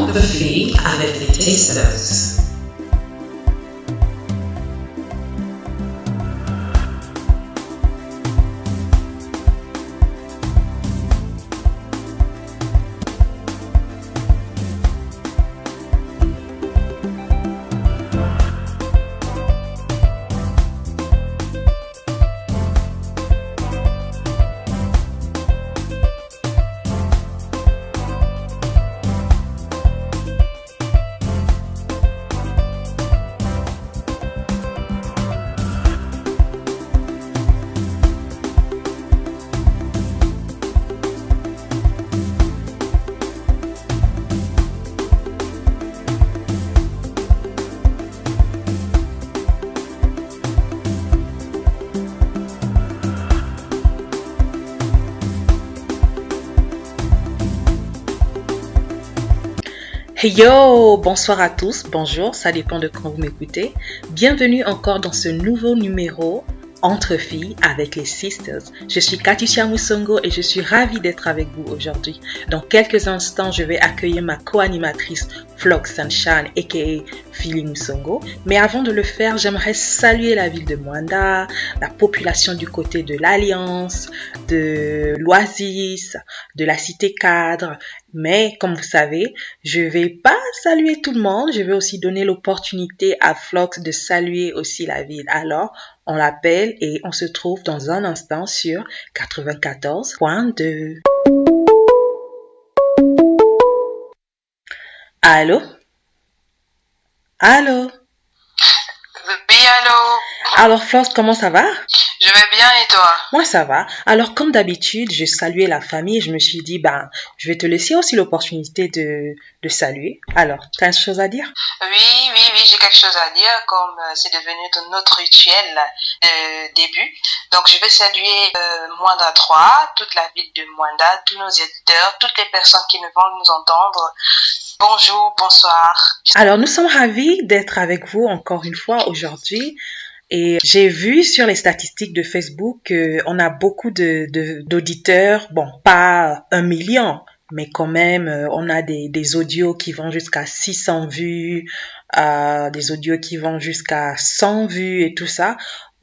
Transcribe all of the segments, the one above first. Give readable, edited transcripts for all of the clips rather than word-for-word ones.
Entre filles avec les Tasters. Hey yo, bonsoir à tous, bonjour, ça dépend de quand vous m'écoutez. Bienvenue encore dans ce nouveau numéro Entre filles avec les Sisters. Je suis Katisha Musongo et je suis ravie d'être avec vous aujourd'hui. Dans quelques instants, je vais accueillir ma co-animatrice Flox Sunshine aka Philly Musongo. Mais avant de le faire, j'aimerais saluer la ville de Mwanda, la population du côté de l'Alliance, de l'Oasis, de la Cité Cadre. Mais comme vous savez, je vais pas saluer tout le monde, je vais aussi donner l'opportunité à Flox de saluer aussi la ville. Alors, on l'appelle et on se trouve dans un instant sur 94.2. Allô? Allô? Oui, allô? Alors Flox, comment ça va? Je vais bien et toi? Moi, ça va. Alors, comme d'habitude, je saluais la famille. Je me suis dit, je vais te laisser aussi l'opportunité de saluer. Alors, tu as une chose à dire? Oui, j'ai quelque chose à dire, comme c'est devenu notre rituel début. Donc, je vais saluer Mwanda 3, toute la ville de Mwanda, tous nos éditeurs, toutes les personnes qui vont nous entendre. Bonjour, bonsoir. Alors, nous sommes ravis d'être avec vous encore une fois aujourd'hui. Et j'ai vu sur les statistiques de Facebook qu'on a beaucoup d'auditeurs, bon, pas 1 million, mais quand même, on a des audios qui vont jusqu'à 600 vues, des audios qui vont jusqu'à 100 vues et tout ça.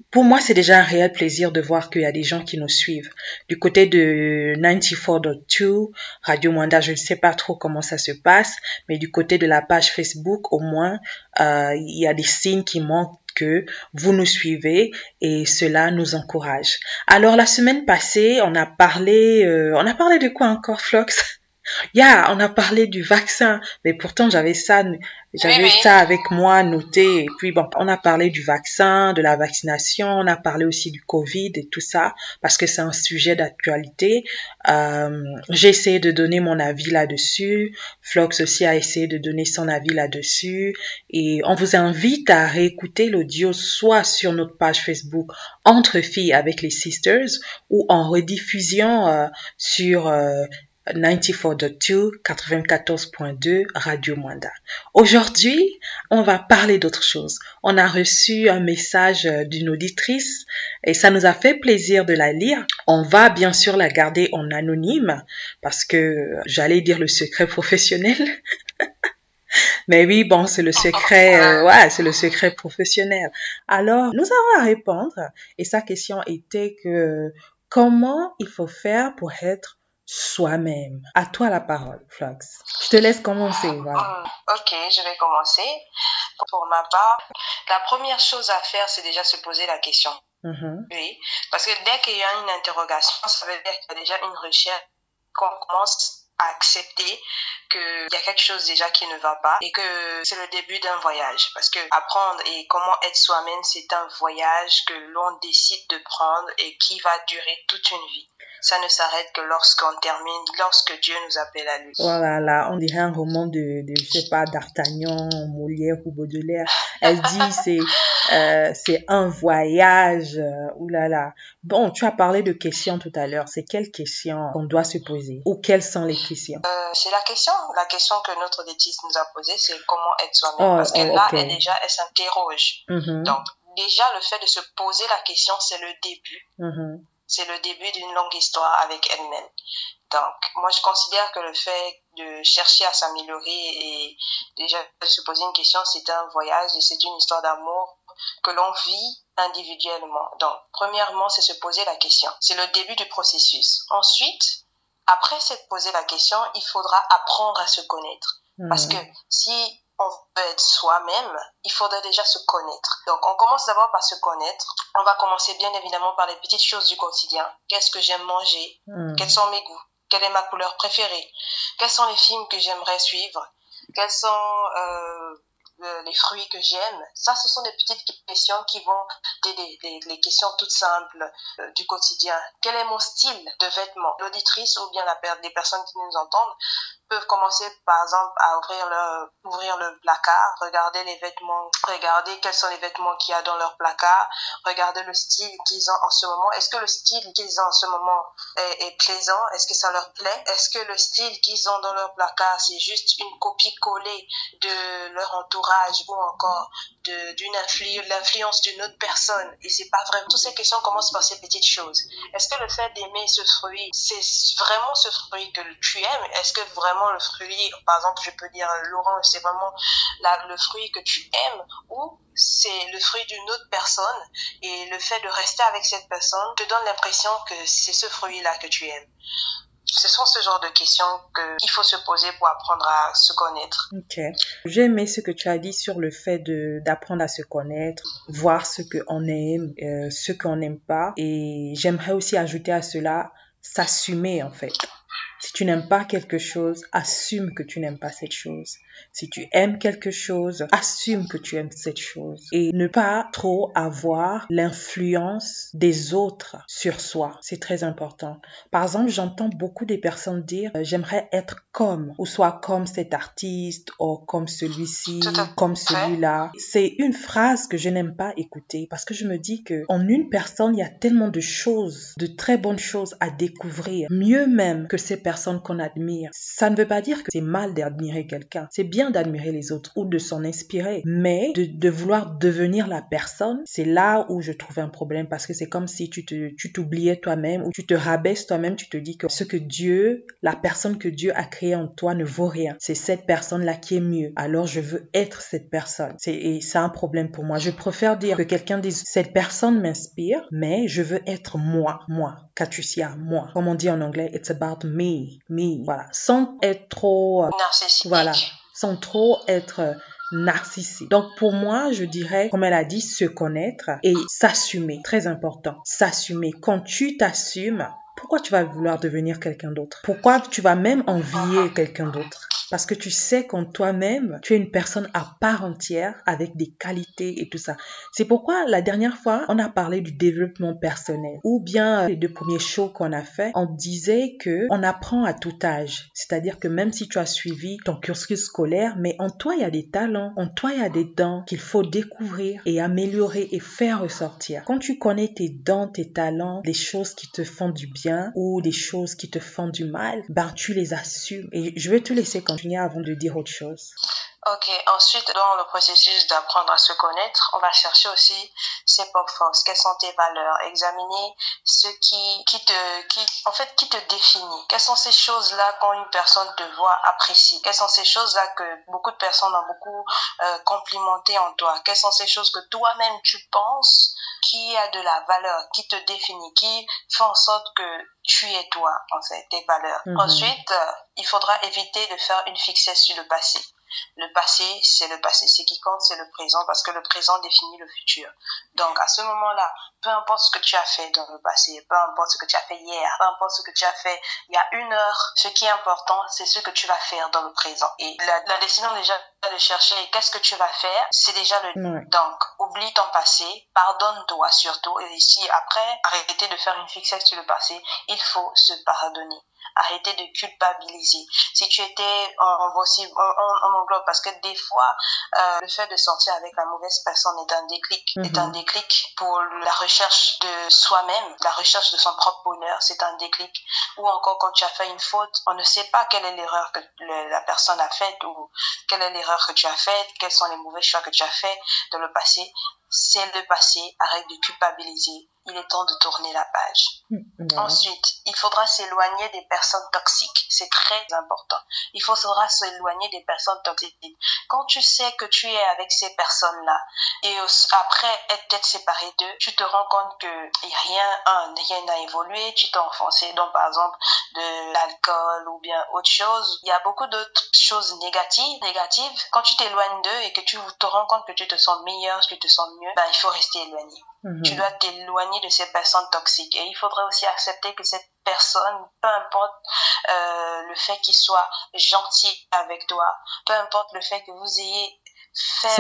Pour moi, c'est déjà un réel plaisir de voir qu'il y a des gens qui nous suivent. Du côté de 94.2, Radio Mwanda, je ne sais pas trop comment ça se passe, mais du côté de la page Facebook, au moins, il y a des signes qui montrent que vous nous suivez et cela nous encourage. Alors, la semaine passée, on a parlé de quoi encore, Flox? On a parlé du vaccin, mais pourtant j'avais ça avec moi noté. Et puis bon, on a parlé du vaccin, de la vaccination, on a parlé aussi du Covid et tout ça, parce que c'est un sujet d'actualité. J'ai essayé de donner mon avis là-dessus. Flox aussi a essayé de donner son avis là-dessus. Et on vous invite à réécouter l'audio soit sur notre page Facebook Entre filles avec les Sisters ou en rediffusion sur 94.2, 94.2 Radio Mwanda. Aujourd'hui, on va parler d'autre chose. On a reçu un message d'une auditrice et ça nous a fait plaisir de la lire. On va bien sûr la garder en anonyme parce que j'allais dire le secret professionnel. Mais oui, bon, c'est le secret, c'est le secret professionnel. Alors, nous avons à répondre et sa question était que comment il faut faire pour être soi-même. À toi la parole, Flox. Je te laisse commencer. Voilà. Ok, je vais commencer. Pour ma part, la première chose à faire, c'est déjà se poser la question. Oui, parce que dès qu'il y a une interrogation, ça veut dire qu'il y a déjà une recherche, qu'on commence à accepter qu'il y a quelque chose déjà qui ne va pas et que c'est le début d'un voyage. Parce que apprendre et comment être soi-même, c'est un voyage que l'on décide de prendre et qui va durer toute une vie. Ça ne s'arrête que lorsque Dieu nous appelle à lui. Voilà, là, on dirait un roman de je sais pas, d'Artagnan, Molière ou Baudelaire. Elle dit, c'est un voyage, oulala. Bon, tu as parlé de questions tout à l'heure. C'est quelles questions qu'on doit se poser? Ou quelles sont les questions? C'est la question que notre diététiste nous a posée, c'est comment être soi-même. Parce que là, elle s'interroge. Donc, déjà, le fait de se poser la question, c'est le début. C'est le début d'une longue histoire avec elle-même. Donc, moi, je considère que le fait de chercher à s'améliorer et déjà de se poser une question, c'est un voyage et c'est une histoire d'amour que l'on vit individuellement. Donc, premièrement, c'est se poser la question. C'est le début du processus. Ensuite, après s'être posé la question, il faudra apprendre à se connaître. Parce que si on veut être soi-même, il faudrait déjà se connaître. Donc, on commence d'abord par se connaître. On va commencer bien évidemment par les petites choses du quotidien. Qu'est-ce que j'aime manger? Quels sont mes goûts? Quelle est ma couleur préférée? Quels sont les films que j'aimerais suivre? Quels sont les fruits que j'aime? Ça, ce sont des petites questions qui vont t'aider, les questions toutes simples du quotidien. Quel est mon style de vêtements? L'auditrice ou bien les personnes qui nous entendent peuvent commencer par exemple à ouvrir le placard, regarder les vêtements, regarder quels sont les vêtements qu'il y a dans leur placard, regarder le style qu'ils ont en ce moment. Est-ce que le style qu'ils ont en ce moment est plaisant? Est-ce que ça leur plaît? Est-ce que le style qu'ils ont dans leur placard, c'est juste une copie-collée de leur entourage ou encore l'influence d'une autre personne? Et c'est pas vraiment. Toutes ces questions commencent par ces petites choses. Est-ce que le fait d'aimer ce fruit, c'est vraiment ce fruit que tu aimes? Est-ce que vraiment le fruit, par exemple, je peux dire l'orange, c'est vraiment le fruit que tu aimes, ou c'est le fruit d'une autre personne et le fait de rester avec cette personne te donne l'impression que c'est ce fruit-là que tu aimes? Ce sont ce genre de questions qu'il faut se poser pour apprendre à se connaître. Ok. J'ai aimé ce que tu as dit sur le fait d'apprendre à se connaître, voir ce qu'on aime, ce qu'on n'aime pas. Et j'aimerais aussi ajouter à cela, s'assumer en fait. Si tu n'aimes pas quelque chose, assume que tu n'aimes pas cette chose. Si tu aimes quelque chose, assume que tu aimes cette chose. Et ne pas trop avoir l'influence des autres sur soi. C'est très important. Par exemple, j'entends beaucoup de personnes dire j'aimerais être comme, ou soit comme cet artiste, ou comme celui-ci, comme celui-là. C'est une phrase que je n'aime pas écouter parce que je me dis que en une personne, il y a tellement de choses, de très bonnes choses à découvrir. Mieux même que ces personnes qu'on admire. Ça ne veut pas dire que c'est mal d'admirer quelqu'un. C'est bien d'admirer les autres ou de s'en inspirer. Mais de vouloir devenir la personne, c'est là où je trouve un problème parce que c'est comme si tu t'oubliais toi-même ou tu te rabaisses toi-même, tu te dis que la personne que Dieu a créée en toi ne vaut rien. C'est cette personne-là qui est mieux. Alors je veux être cette personne. Et c'est un problème pour moi. Je préfère dire que quelqu'un dise cette personne m'inspire, mais je veux être moi. Katusia, moi. Comme on dit en anglais, it's about me. Voilà. Sans être trop... narcissique. Voilà. Sans trop être narcissique. Donc pour moi, je dirais, comme elle a dit, se connaître et s'assumer. Très important. S'assumer. Quand tu t'assumes, pourquoi tu vas vouloir devenir quelqu'un d'autre? Pourquoi tu vas même envier quelqu'un d'autre? Parce que tu sais qu'en toi-même, tu es une personne à part entière avec des qualités et tout ça. C'est pourquoi la dernière fois, on a parlé du développement personnel. Ou bien les 2 premiers shows qu'on a fait, on disait qu'on apprend à tout âge. C'est-à-dire que même si tu as suivi ton cursus scolaire, mais en toi, il y a des talents, en toi, il y a des dons qu'il faut découvrir et améliorer et faire ressortir. Quand tu connais tes dons, tes talents, les choses qui te font du bien ou des choses qui te font du mal, tu les assumes. Et je vais te laisser continuer avant de dire autre chose. Ok, ensuite, dans le processus d'apprendre à se connaître, on va chercher aussi ses propres forces. Quelles sont tes valeurs? Examiner ce qui te définit. Quelles sont ces choses-là quand une personne te voit apprécier? Quelles sont ces choses-là que beaucoup de personnes ont beaucoup complimenté en toi? Quelles sont ces choses que toi-même tu penses qui a de la valeur, qui te définit, qui fait en sorte que tu es toi, en fait, tes valeurs. Ensuite, il faudra éviter de faire une fixette sur le passé. Le passé, c'est le passé. Ce qui compte, c'est le présent parce que le présent définit le futur. Donc, à ce moment-là, peu importe ce que tu as fait dans le passé, peu importe ce que tu as fait hier, peu importe ce que tu as fait il y a 1 heure, ce qui est important, c'est ce que tu vas faire dans le présent. Et la décision déjà de chercher qu'est-ce que tu vas faire, c'est déjà Donc, oublie ton passé, pardonne-toi surtout. Et ici, après, arrêtez de faire une fixette sur le passé. Il faut se pardonner. Arrêtez de culpabiliser. Si tu étais on englobe parce que des fois le fait de sortir avec la mauvaise personne est un déclic pour la recherche de soi-même, la recherche de son propre bonheur, c'est un déclic. Ou encore quand tu as fait une faute, on ne sait pas quelle est l'erreur que la personne a faite ou quelle est l'erreur que tu as faite, quels sont les mauvais choix que tu as faits dans le passé. c'est le passé, arrête de culpabiliser. Il est temps de tourner la page. Ensuite, il faudra s'éloigner des personnes toxiques. C'est très important. Il faudra s'éloigner des personnes toxiques. Quand tu sais que tu es avec ces personnes-là et après être séparé d'eux, tu te rends compte que rien n'a évolué, tu t'es enfoncé dans, par exemple, de l'alcool ou bien autre chose. Il y a beaucoup d'autres choses négatives. Quand tu t'éloignes d'eux et que tu te rends compte que tu te sens meilleur, que tu te sens mieux, il faut rester éloigné. Tu dois t'éloigner de ces personnes toxiques. Et il faudrait aussi accepter que cette personne, peu importe le fait qu'il soit gentil avec toi, peu importe le fait que vous ayez fait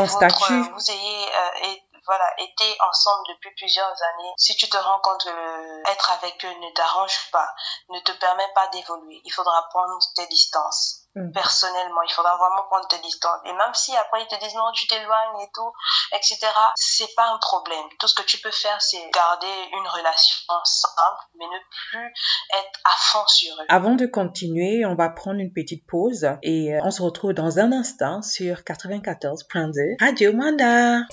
été ensemble depuis plusieurs années, si tu te rends compte que être avec eux ne t'arrange pas, ne te permet pas d'évoluer, il faudra prendre tes distances. Personnellement, il faudra vraiment prendre tes distances. Et même si après ils te disent non, tu t'éloignes et tout, etc., c'est pas un problème. Tout ce que tu peux faire, c'est garder une relation simple, mais ne plus être à fond sur eux. Avant de continuer, on va prendre une petite pause et on se retrouve dans un instant sur 94.2 Radio Manda.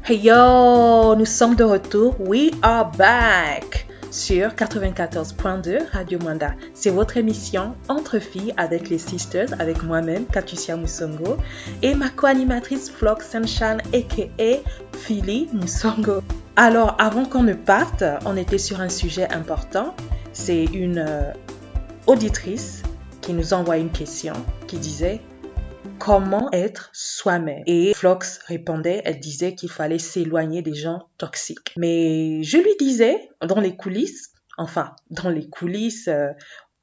Hey yo, nous sommes de retour. We are back sur 94.2 Radio Manda. C'est votre émission Entre filles avec les sisters, avec moi-même, Katusia Musongo, et ma co-animatrice Flock Sunshine, a.k.a. Philly Musongo. Alors, avant qu'on ne parte, on était sur un sujet important. C'est une auditrice qui nous envoie une question qui disait comment être soi-même. Et Flox répondait, elle disait qu'il fallait s'éloigner des gens toxiques. Mais je lui disais, dans les coulisses,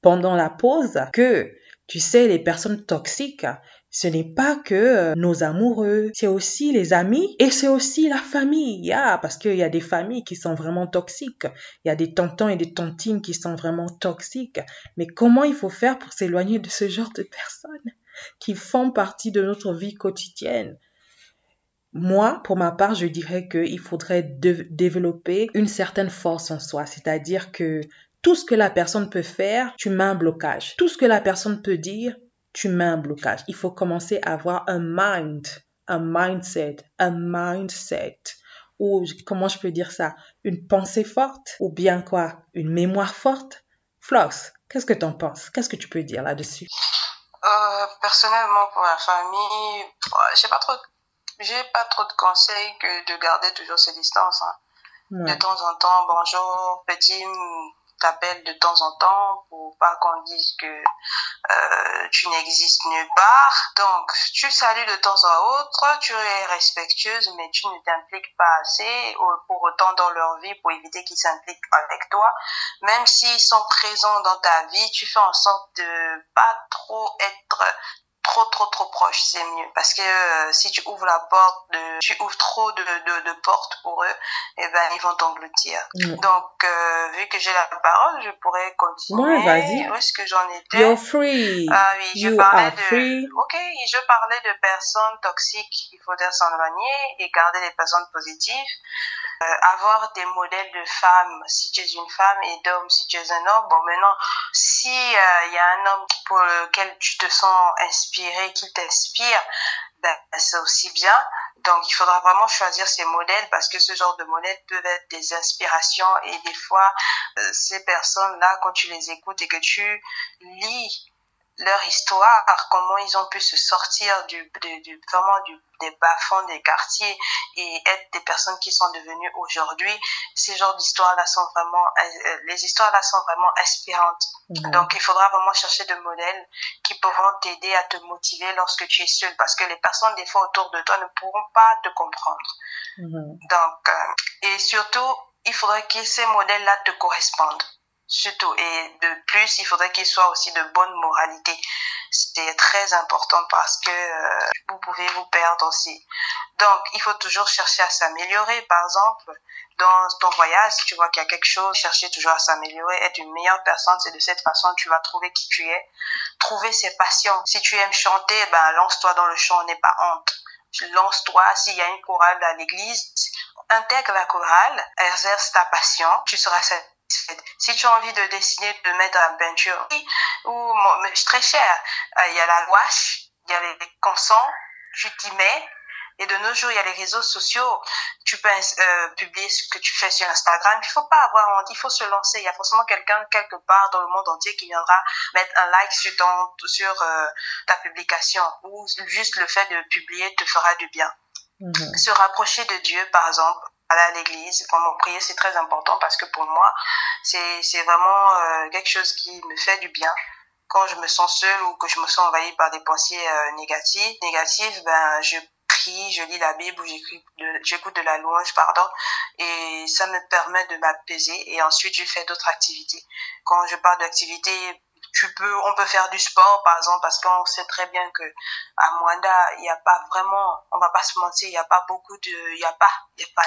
pendant la pause, que, tu sais, les personnes toxiques, ce n'est pas que nos amoureux, c'est aussi les amis et c'est aussi la famille. Parce qu'il y a des familles qui sont vraiment toxiques. Il y a des tontons et des tontines qui sont vraiment toxiques. Mais comment il faut faire pour s'éloigner de ce genre de personnes qui font partie de notre vie quotidienne? Moi, pour ma part, je dirais qu'il faudrait développer une certaine force en soi. C'est-à-dire que tout ce que la personne peut faire, tu mets un blocage. Tout ce que la personne peut dire, tu mets un blocage. Il faut commencer à avoir un mindset, ou comment je peux dire ça, une pensée forte, ou bien quoi, une mémoire forte. Floss, qu'est-ce que tu en penses? Qu'est-ce que tu peux dire là-dessus? Personnellement, pour la famille, j'ai pas trop de conseils que de garder toujours ces distances. Ouais. De temps en temps, bonjour, petit, t'appelle de temps en temps pour pas qu'on dise que tu n'existes nulle part. Donc, tu salues de temps en autre, tu es respectueuse, mais tu ne t'impliques pas assez pour autant dans leur vie pour éviter qu'ils s'impliquent avec toi. Même s'ils sont présents dans ta vie, tu fais en sorte de pas trop être trop proche, c'est mieux, parce que si tu ouvres la porte, tu ouvres trop de portes pour eux, et ben ils vont t'engloutir. Donc vu que j'ai la parole, je pourrais continuer. Ouais, vas-y. Où est-ce que j'en étais? You're free. Oui, you are free. Je parlais de personnes toxiques, il faudrait s'en éloigner et garder les personnes positives. Avoir des modèles de femmes si tu es une femme et d'hommes si tu es un homme. Bon, maintenant, si y a un homme pour lequel tu te sens inspiré, qui t'inspire, c'est aussi bien. Donc, il faudra vraiment choisir ces modèles parce que ce genre de modèles peuvent être des inspirations et des fois, ces personnes-là, quand tu les écoutes et que tu lis leur histoire, comment ils ont pu se sortir des bas-fonds des quartiers et être des personnes qui sont devenues aujourd'hui, ces genres d'histoires-là les histoires-là sont vraiment inspirantes. Donc, il faudra vraiment chercher des modèles qui pourront t'aider à te motiver lorsque tu es seul, parce que les personnes, des fois, autour de toi ne pourront pas te comprendre. Donc, et surtout, il faudrait que ces modèles-là te correspondent. Surtout, et de plus, il faudrait qu'ils soient aussi de bonne moralité. C'est très important parce que vous pouvez vous perdre aussi. Donc, il faut toujours chercher à s'améliorer. Par exemple, dans ton voyage, si tu vois qu'il y a quelque chose, chercher toujours à s'améliorer, être une meilleure personne, c'est de cette façon que tu vas trouver qui tu es. Trouver ses passions. Si tu aimes chanter, lance-toi dans le chant, n'aie pas honte. Lance-toi, s'il y a une chorale à l'église, intègre la chorale, exerce ta passion, tu seras satisfaite. Si tu as envie de dessiner, de mettre en peinture, mais c'est très cher. Il y a la gouache, il y a les consons, tu t'y mets. Et de nos jours, il y a les réseaux sociaux. Tu peux publier ce que tu fais sur Instagram. Il faut pas avoir honte, il faut se lancer. Il y a forcément quelqu'un quelque part dans le monde entier qui viendra mettre un like sur ta publication. Ou juste le fait de publier te fera du bien. Se rapprocher de Dieu, par exemple, aller à l'église, vraiment prier, c'est très important parce que pour moi, c'est vraiment quelque chose qui me fait du bien. Quand je me sens seule ou que je me sens envahie par des pensées négatives, ben je prie, je lis la Bible ou j'écoute de la louange, et ça me permet de m'apaiser et ensuite je fais d'autres activités. Quand je parle d'activités, on peut faire du sport par exemple parce qu'on sait très bien que à Moanda, il y a pas vraiment, on va pas se mentir, il y a pas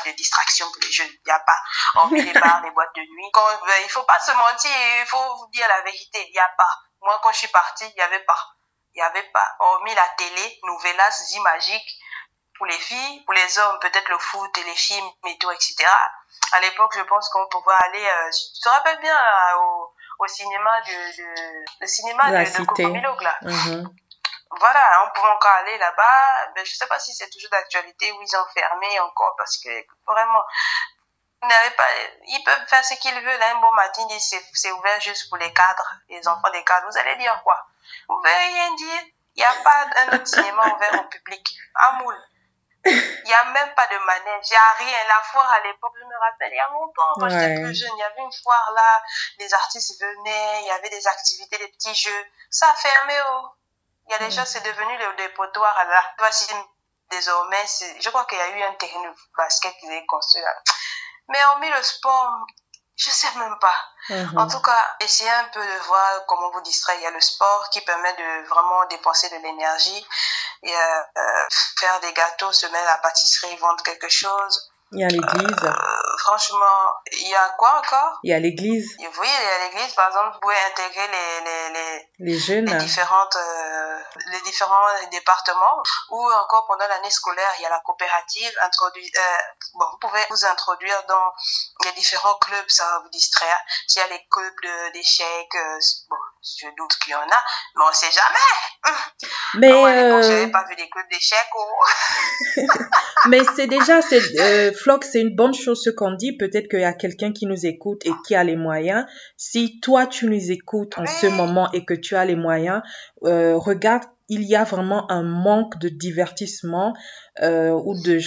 de distraction pour les jeunes, il y a pas, hormis les bars, les boîtes de nuit. Il faut pas se mentir, il faut vous dire la vérité, il y a pas. Moi quand je suis partie, il y avait pas, hormis la télé, Novelas, Zi Magique, pour les filles, pour les hommes, peut-être le foot et les films et tout, etc. À l'époque, je pense qu'on pouvait aller, tu te rappelles bien, au cinéma le cinéma de Cocomiloc, là. Voilà, on pouvait encore aller là-bas, mais je sais pas si c'est toujours d'actualité ou ils ont fermé encore parce que vraiment, ils peuvent faire ce qu'ils veulent. Un bon matin, ils disent c'est ouvert juste pour les cadres, les enfants des cadres. Vous allez dire quoi? Vous pouvez rien dire. Il n'y a pas un autre cinéma ouvert au public. À Moule. Il n'y a même pas de manège, il n'y a rien. La foire à l'époque, je me rappelle, il y a longtemps, quand j'étais plus jeune, il y avait une foire là, les artistes venaient, il y avait des activités, des petits jeux. Ça a fermé, oh. Il y a déjà, c'est devenu le dépotoir là. Voici, désormais, je crois qu'il y a eu un terrain de basket qu'ils avaient construit là. Mais hormis le sport, je sais même pas. En tout cas, essayez un peu de voir comment vous distraire. Il y a le sport qui permet de vraiment dépenser de l'énergie. Et faire des gâteaux, se mettre à la pâtisserie, vendre quelque chose. Il y a l'église. Franchement, il y a quoi encore? Il y a l'église. Oui, il y a l'église. Par exemple, vous pouvez intégrer les jeunes. Les différents départements. Ou encore pendant l'année scolaire, il y a la coopérative. Vous pouvez vous introduire dans les différents clubs, ça va vous distraire. S'il y a les clubs d'échecs, je doute qu'il y en a, mais on ne sait jamais. Mais à l'époque, je n'avais pas vu des clubs d'échecs. Mais c'est déjà, Flock, c'est une bonne chose ce qu'on dit. Peut-être qu'il y a quelqu'un qui nous écoute et qui a les moyens. Si toi, tu nous écoutes en ce moment et que tu as les moyens, regarde, il y a vraiment un manque de divertissement ou de,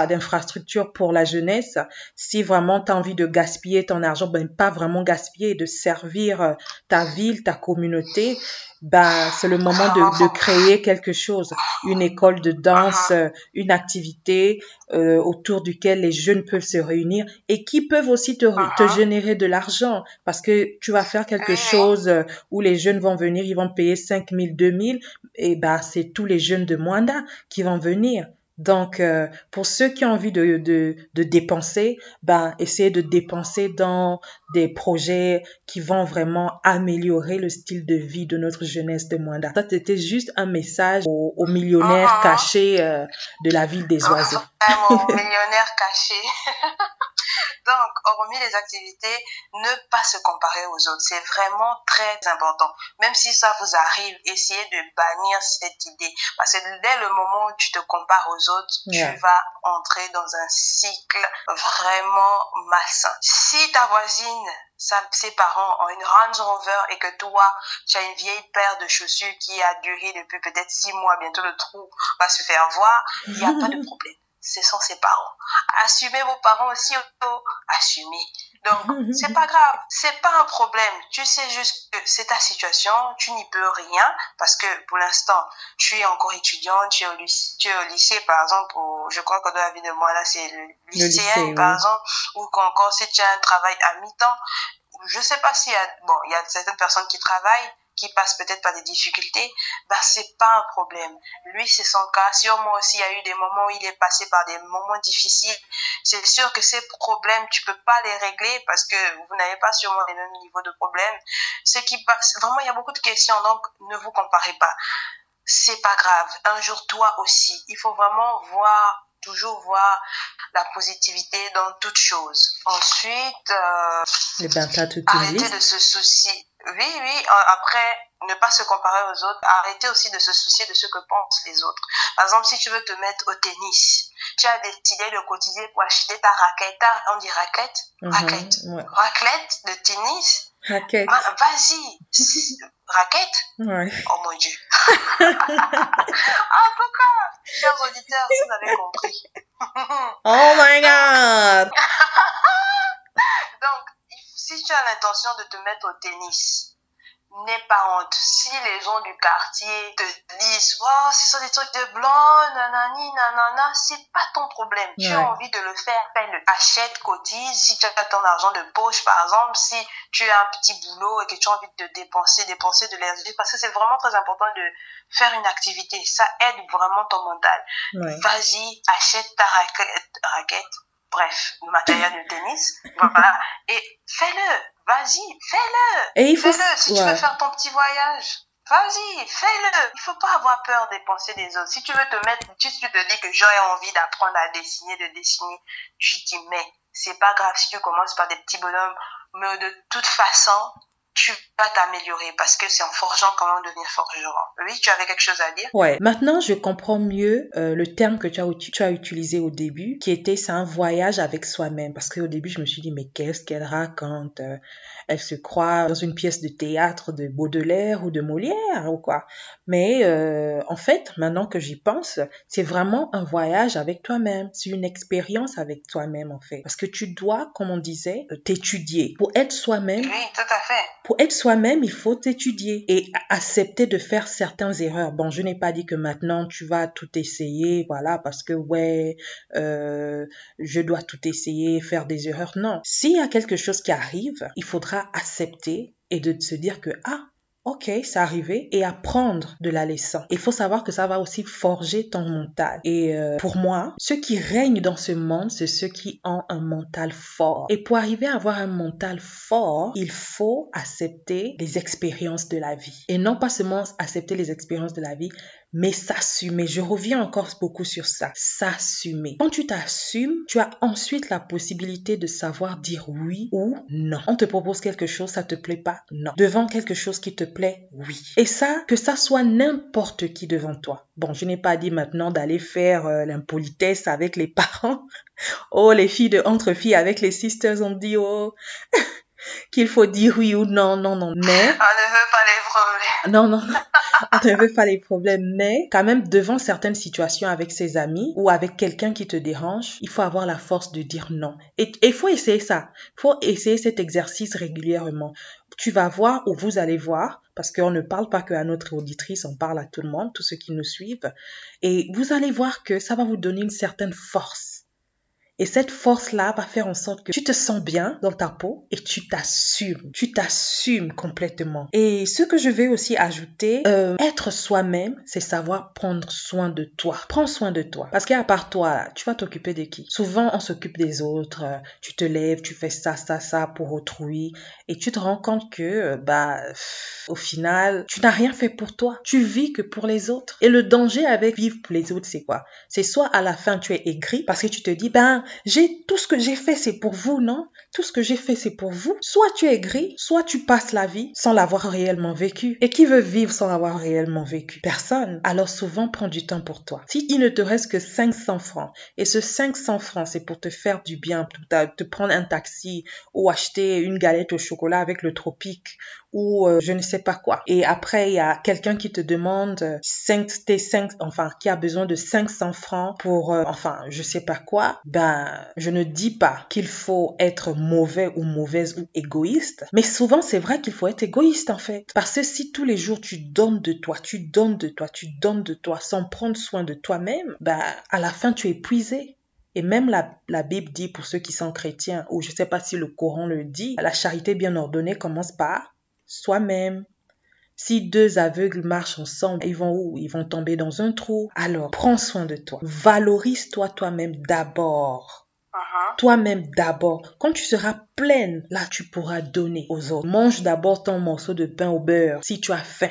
d'infrastructures pour la jeunesse. Si vraiment tu as envie de gaspiller ton argent, pas vraiment gaspiller, de servir ta ville, ta communauté, c'est le moment de créer quelque chose, une école de danse, une activité autour duquel les jeunes peuvent se réunir et qui peuvent aussi te générer de l'argent parce que tu vas faire quelque chose où les jeunes vont venir, ils vont payer 5 000, 2 000 et c'est tous les jeunes de Moanda qui vont venir. Donc, pour ceux qui ont envie de dépenser, essayez de dépenser dans des projets qui vont vraiment améliorer le style de vie de notre jeunesse de Moanda. Ça, c'était juste un message aux millionnaires cachés de la ville des oiseaux. Millionnaires cachés. Donc, hormis les activités, ne pas se comparer aux autres. C'est vraiment très important. Même si ça vous arrive, essayez de bannir cette idée. Parce que dès le moment où tu te compares aux autres, tu vas entrer dans un cycle vraiment malsain. Si ta voisine, ses parents ont une Range Rover et que toi, tu as une vieille paire de chaussures qui a duré depuis peut-être 6 mois, bientôt le trou va se faire voir, il n'y a pas de problème. Ce sont ses parents. Assumez vos parents aussi, assumez. Donc, c'est pas grave, c'est pas un problème. Tu sais juste que c'est ta situation, tu n'y peux rien parce que pour l'instant, tu es encore étudiante, tu es au lycée, par exemple, je crois que dans la vie de moi là, c'est le lycéen, par exemple, ou qu'encore si tu as un travail à mi-temps. Je sais pas s'il y il y a certaines personnes qui travaillent, qui passent peut-être par des difficultés, c'est pas un problème. Lui, c'est son cas. Sûrement aussi, il y a eu des moments où il est passé par des moments difficiles. C'est sûr que ces problèmes, tu peux pas les régler parce que vous n'avez pas sûrement les mêmes niveaux de problèmes. Vraiment, il y a beaucoup de questions, donc ne vous comparez pas. C'est pas grave. Un jour, toi aussi, il faut vraiment voir toujours voir la positivité dans toute chose. Ensuite, arrêter de se soucier. Oui, après, ne pas se comparer aux autres. Arrêter aussi de se soucier de ce que pensent les autres. Par exemple, si tu veux te mettre au tennis, tu as décidé de cotiser pour acheter ta raquette. On dit raquette? Raquette. Ouais. Raquette de tennis? Raquette. Vas-y. Raquette? Ouais. Oh mon Dieu. En tout cas, chers auditeurs, vous avez compris. Oh my God. Donc, si tu as l'intention de te mettre au tennis, n'aie pas honte. Si les gens du quartier te disent « Oh, ce sont des trucs de blanc, nanani, nanana », c'est pas ton problème. Ouais. Tu as envie de le faire, fais-le. Achète, cotise. Si tu as ton argent de poche, par exemple, si tu as un petit boulot et que tu as envie de dépenser de l'énergie, parce que c'est vraiment très important de faire une activité. Ça aide vraiment ton mental. Ouais. Vas-y, achète ta raquette. Bref, le matériel de tennis, voilà, et fais-le, vas-y, fais-le, et fais-le, si tu veux faire ton petit voyage, vas-y, fais-le, il faut pas avoir peur de penser des autres, si tu veux te mettre, tu te dis que j'aurais envie d'apprendre à dessiner, tu t'y mets, c'est pas grave si tu commences par des petits bonhommes, mais de toute façon, tu vas t'améliorer parce que c'est en forgeant comment devenir forgeron. Oui, tu avais quelque chose à dire? Ouais. Maintenant, je comprends mieux le terme que tu as utilisé au début, qui était c'est un voyage avec soi-même. Parce qu'au début, je me suis dit, mais qu'est-ce qu'elle raconte? Elle se croit dans une pièce de théâtre de Baudelaire ou de Molière ou quoi. Mais en fait, maintenant que j'y pense, c'est vraiment un voyage avec toi-même. C'est une expérience avec toi-même, en fait. Parce que tu dois, comme on disait, t'étudier. Pour être soi-même. Oui, tout à fait. Pour être soi-même, il faut t'étudier et accepter de faire certaines erreurs. Bon, je n'ai pas dit que maintenant tu vas tout essayer, voilà, parce que je dois tout essayer, faire des erreurs. Non. S'il y a quelque chose qui arrive, il faudra accepter et de se dire que, ok, c'est arrivé et apprendre de la leçon. Il faut savoir que ça va aussi forger ton mental. Et pour moi, ceux qui règnent dans ce monde, c'est ceux qui ont un mental fort. Et pour arriver à avoir un mental fort, il faut accepter les expériences de la vie. Et non pas seulement accepter les expériences de la vie, mais s'assumer. Je reviens encore beaucoup sur ça. S'assumer. Quand tu t'assumes, tu as ensuite la possibilité de savoir dire oui ou non. On te propose quelque chose, ça te plaît pas? Non. Devant quelque chose qui te plaît? Oui. Et ça, que ça soit n'importe qui devant toi. Bon, je n'ai pas dit maintenant d'aller faire l'impolitesse avec les parents. Oh, les filles entre filles avec les sisters, on dit oh... qu'il faut dire oui ou non, mais... On ne veut pas les problèmes. Non, on ne veut pas les problèmes, mais quand même devant certaines situations avec ses amis ou avec quelqu'un qui te dérange, il faut avoir la force de dire non. Et il faut essayer ça. Il faut essayer cet exercice régulièrement. Tu vas voir ou vous allez voir, parce qu'on ne parle pas qu'à notre auditrice, on parle à tout le monde, tous ceux qui nous suivent. Et vous allez voir que ça va vous donner une certaine force. Et cette force-là va faire en sorte que tu te sens bien dans ta peau et tu t'assumes. Tu t'assumes complètement. Et ce que je vais aussi ajouter, être soi-même, c'est savoir prendre soin de toi. Prends soin de toi. Parce qu'à part toi, tu vas t'occuper de qui? Souvent, on s'occupe des autres. Tu te lèves, tu fais ça pour autrui. Et tu te rends compte que, au final, tu n'as rien fait pour toi. Tu vis que pour les autres. Et le danger avec vivre pour les autres, c'est quoi? C'est soit à la fin, tu es aigri parce que tu te dis, tout ce que j'ai fait, c'est pour vous, non? Tout ce que j'ai fait, c'est pour vous. Soit tu es aigri, soit tu passes la vie sans l'avoir réellement vécu. Et qui veut vivre sans l'avoir réellement vécu? Personne. Alors souvent, prends du temps pour toi. Si il ne te reste que 500 francs, et ce 500 francs, c'est pour te faire du bien, te prendre un taxi ou acheter une galette au chocolat avec le tropique, ou je ne sais pas quoi. Et après, il y a quelqu'un qui te demande qui a besoin de 500 francs pour, je sais pas quoi. Je ne dis pas qu'il faut être mauvais ou mauvaise ou égoïste, mais souvent, c'est vrai qu'il faut être égoïste, en fait. Parce que si tous les jours, tu donnes de toi, sans prendre soin de toi-même, à la fin, tu es épuisé. Et même la Bible dit, pour ceux qui sont chrétiens, ou je ne sais pas si le Coran le dit, la charité bien ordonnée commence par soi-même. Si deux aveugles marchent ensemble, ils vont où? Ils vont tomber dans un trou. Alors, prends soin de toi. Valorise-toi toi-même d'abord. Toi-même d'abord. Quand tu seras pleine, là, tu pourras donner aux autres. Mange d'abord ton morceau de pain au beurre, si tu as faim,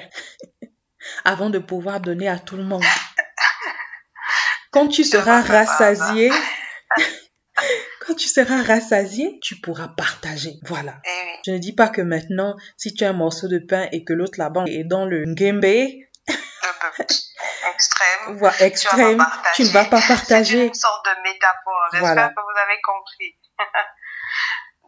avant de pouvoir donner à tout le monde. Quand tu Je ne seras vois pas par hasard. rassasié, quand tu seras rassasié, tu pourras partager. Voilà. Eh oui. Je ne dis pas que maintenant, si tu as un morceau de pain et que l'autre là-bas est dans le Gembe, Extrême, extrême, tu ne vas pas c'est partager. une sorte de métaphore. Voilà. J'espère que vous avez compris.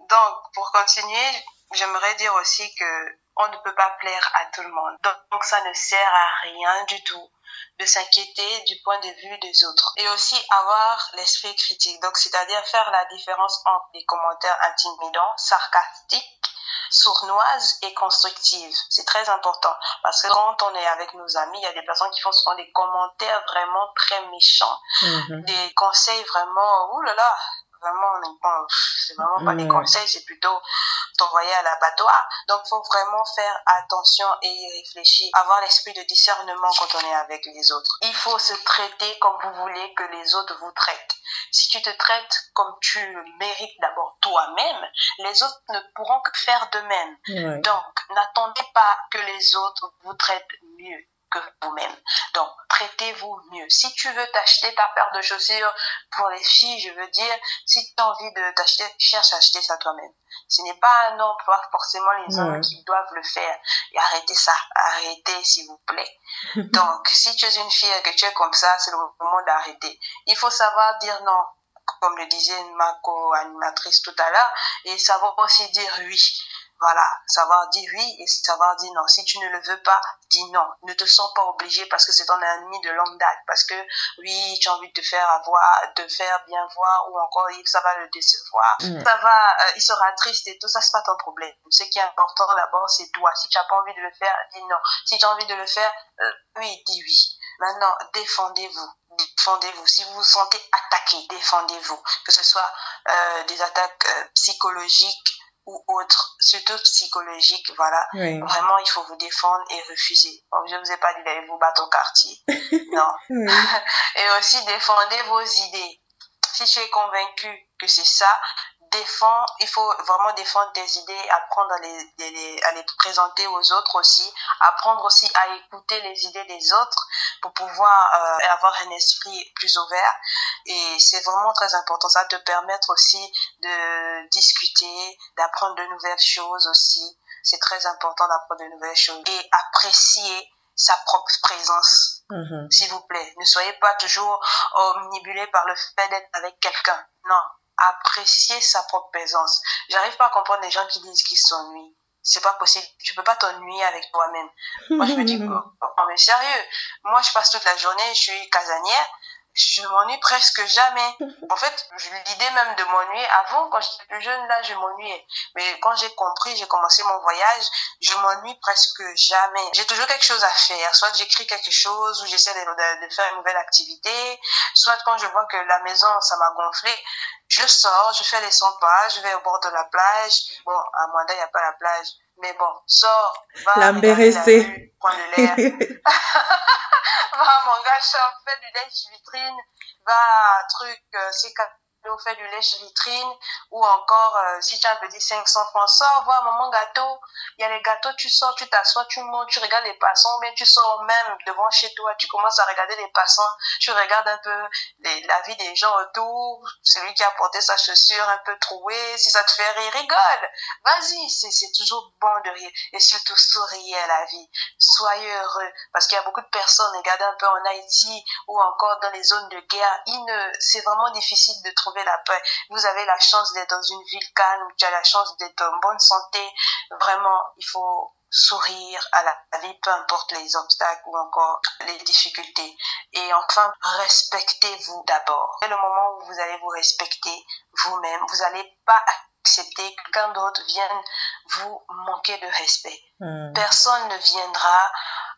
Donc, pour continuer, j'aimerais dire aussi que on ne peut pas plaire à tout le monde. Donc, ça ne sert à rien du tout de s'inquiéter du point de vue des autres. Et aussi avoir l'esprit critique. Donc, c'est-à-dire faire la différence entre les commentaires intimidants, sarcastiques, sournoises et constructives. C'est très important parce que quand on est avec nos amis, il y a des personnes qui font souvent des commentaires vraiment très méchants, des conseils vraiment, oulala, vraiment, bon, c'est vraiment pas des conseils, c'est plutôt t'envoyer à l'abattoir. Donc, faut vraiment faire attention et y réfléchir, avoir l'esprit de discernement quand on est avec les autres. Il faut se traiter comme vous voulez que les autres vous traitent. Si tu te traites comme tu le mérites d'abord toi-même, les autres ne pourront que faire de même. Ouais. Donc, n'attendez pas que les autres vous traitent mieux que vous-même. Donc, traitez-vous mieux. Si tu veux t'acheter ta paire de chaussures pour les filles, je veux dire, si tu as envie de t'acheter, cherche à acheter ça toi-même. Ce n'est pas un emploi forcément les hommes qui doivent le faire. Et arrêtez ça. Arrêtez, s'il vous plaît. Donc, si tu es une fille et que tu es comme ça, c'est le moment d'arrêter. Il faut savoir dire non, comme le disait ma co-animatrice tout à l'heure, et savoir aussi dire oui. Voilà, savoir dire oui et savoir dire non. Si tu ne le veux pas, dis non. Ne te sens pas obligé parce que c'est ton ennemi de longue date. Parce que oui, tu as envie de te faire avoir, de faire bien voir ou encore ça va le décevoir. Ça va, il sera triste et tout ça, c'est pas ton problème. Ce qui est important d'abord, c'est toi. Si tu n'as pas envie de le faire, dis non. Si tu as envie de le faire, oui, dis oui. Maintenant, défendez-vous. Défendez-vous. Si vous vous sentez attaqué, défendez-vous. Que ce soit des attaques psychologiques ou autres, surtout psychologiques, voilà. Oui. Vraiment, il faut vous défendre et refuser. Bon, je ne vous ai pas dit d'aller vous battre au quartier. Non. Et aussi, défendez vos idées. Si tu es convaincu que c'est ça, il faut vraiment défendre tes idées, apprendre à les présenter aux autres aussi, apprendre aussi à écouter les idées des autres pour pouvoir avoir un esprit plus ouvert. Et c'est vraiment très important. Ça te permettre aussi de discuter, d'apprendre de nouvelles choses aussi. C'est très important d'apprendre de nouvelles choses. Et apprécier sa propre présence. S'il vous plaît, ne soyez pas toujours omnibulé par le fait d'être avec quelqu'un. Non. Apprécier sa propre présence. J'arrive pas à comprendre les gens qui disent qu'ils s'ennuient. C'est pas possible. Tu peux pas t'ennuyer avec toi-même. Moi, je me dis, oh, mais sérieux. Moi, je passe toute la journée, je suis casanière. Je m'ennuie presque jamais. En fait, l'idée même de m'ennuyer, avant, quand j'étais plus jeune, là, je m'ennuyais. Mais quand j'ai compris, j'ai commencé mon voyage, je m'ennuie presque jamais. J'ai toujours quelque chose à faire. Soit j'écris quelque chose, ou j'essaie de faire une nouvelle activité. Soit quand je vois que la maison, ça m'a gonflé, je sors, je fais les 100 pas, je vais au bord de la plage. Bon, à Mwanda, il n'y a pas la plage. Mais bon, sors, va regarder la rue, prends de l'air. Va, mon gars, fais du lèche-vitrine, va, c'est cadeau, fais du lèche-vitrine, ou encore, si tu as un petit 500 francs, sors, voir maman gâteau, il y a les gâteaux, tu sors, tu t'assois, tu montes, tu regardes les passants, mais tu sors même devant chez toi, tu commences à regarder les passants, tu regardes un peu la vie des gens autour, celui qui a porté sa chaussure un peu trouée, si ça te fait rire, rigole, vas-y, c'est toujours bon de rire, et surtout souriez à la vie, soyez heureux, parce qu'il y a beaucoup de personnes, regardez un peu en Haïti, ou encore dans les zones de guerre, c'est vraiment difficile de trouver la paix. Vous avez la chance d'être dans une ville calme, tu as la chance d'être en bonne santé, vraiment, il faut sourire à la vie, peu importe les obstacles ou encore les difficultés. Et enfin, respectez-vous d'abord. C'est le moment où vous allez vous respecter vous-même. Vous n'allez pas accepter que quelqu'un d'autre vienne vous manquer de respect. Personne ne viendra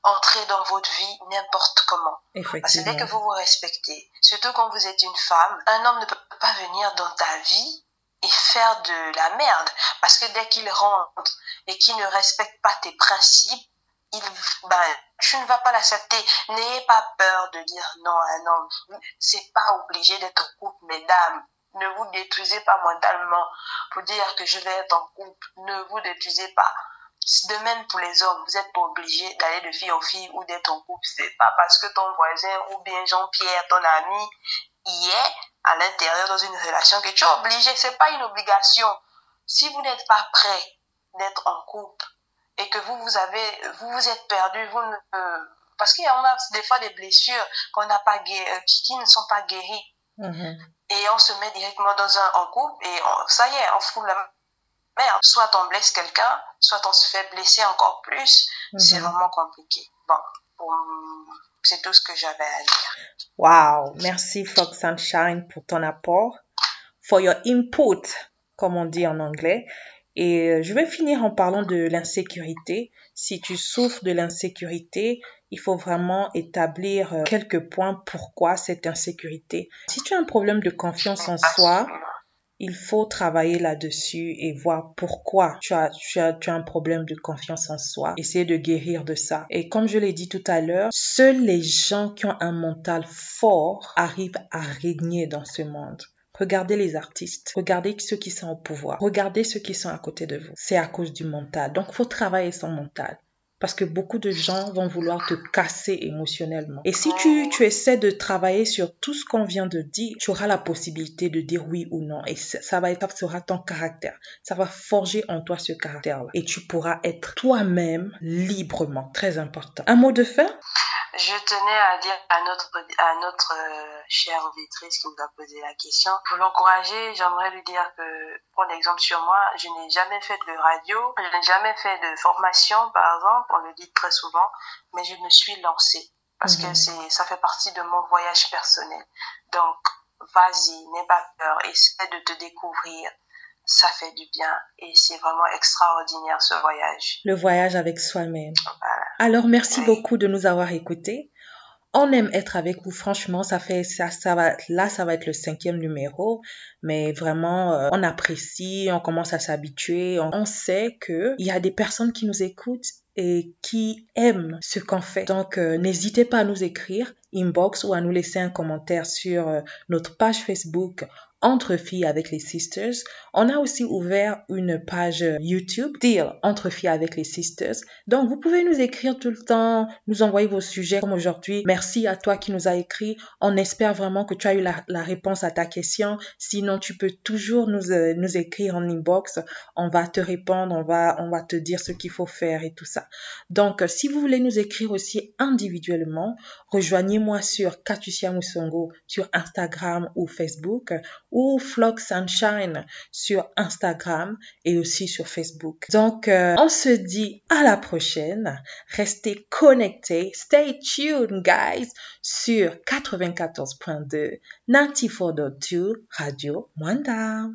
entrer dans votre vie n'importe comment. Parce que dès que vous vous respectez, surtout quand vous êtes une femme, un homme ne peut pas venir dans ta vie et faire de la merde. Parce que dès qu'il rentre et qu'il ne respecte pas tes principes, tu ne vas pas l'accepter. N'ayez pas peur de dire non à un homme. C'est pas obligé d'être couple, mesdames. Ne vous détruisez pas mentalement pour dire que je vais être en couple. Ne vous détruisez pas. De même pour les hommes, vous n'êtes pas obligé d'aller de fille en fille ou d'être en couple. C'est pas parce que ton voisin ou bien Jean-Pierre, ton ami, y est à l'intérieur dans une relation que tu es obligé. C'est pas une obligation. Si vous n'êtes pas prêt d'être en couple et que vous vous êtes perdu, parce qu'il y a des fois des blessures qu'on n'a pas qui ne sont pas guéries. Mm-hmm. Et on se met directement en couple et ça y est, on fout la merde. Soit on blesse quelqu'un, soit on se fait blesser encore plus. Mm-hmm. C'est vraiment compliqué. Bon, c'est tout ce que j'avais à dire. Wow, merci Fox Sunshine pour ton apport, for your input, comme on dit en anglais. Et je vais finir en parlant de l'insécurité. Si tu souffres de l'insécurité, il faut vraiment établir quelques points pourquoi cette insécurité. Si tu as un problème de confiance en soi, il faut travailler là-dessus et voir pourquoi tu as un problème de confiance en soi. Essayer de guérir de ça. Et comme je l'ai dit tout à l'heure, seuls les gens qui ont un mental fort arrivent à régner dans ce monde. Regardez les artistes, regardez ceux qui sont au pouvoir, regardez ceux qui sont à côté de vous. C'est à cause du mental. Donc, il faut travailler son mental. Parce que beaucoup de gens vont vouloir te casser émotionnellement. Et si tu essaies de travailler sur tout ce qu'on vient de dire, tu auras la possibilité de dire oui ou non. Et ça sera ton caractère. Ça va forger en toi ce caractère-là. Et tu pourras être toi-même librement. Très important. Un mot de fin? Je tenais à dire à notre chère auditrice qui nous a posé la question, pour l'encourager, j'aimerais lui dire que, pour l'exemple sur moi, je n'ai jamais fait de radio, je n'ai jamais fait de formation, par exemple, on le dit très souvent, mais je me suis lancée parce que ça fait partie de mon voyage personnel. Donc, vas-y, n'aie pas peur, essaie de te découvrir. Ça fait du bien et c'est vraiment extraordinaire ce voyage. Le voyage avec soi-même. Voilà. Alors, merci beaucoup de nous avoir écoutés. On aime être avec vous, franchement, ça va être le 5e numéro, mais vraiment, on apprécie, on commence à s'habituer, on sait qu'il y a des personnes qui nous écoutent et qui aiment ce qu'on fait. Donc, n'hésitez pas à nous écrire, inbox ou à nous laisser un commentaire sur notre page Facebook Entre filles avec les sisters. On a aussi ouvert une page YouTube, Deal Entre filles avec les sisters. Donc, vous pouvez nous écrire tout le temps, nous envoyer vos sujets comme aujourd'hui. Merci à toi qui nous a écrit. On espère vraiment que tu as eu la réponse à ta question. Sinon, tu peux toujours nous écrire en inbox. On va te répondre, on va te dire ce qu'il faut faire et tout ça. Donc, si vous voulez nous écrire aussi individuellement, rejoignez-moi sur Katusia Musongo sur Instagram ou Facebook, ou Fox Sunshine sur Instagram et aussi sur Facebook. Donc, on se dit à la prochaine. Restez connectés. Stay tuned, guys, sur 94.2, 94.2 Radio Mwanda.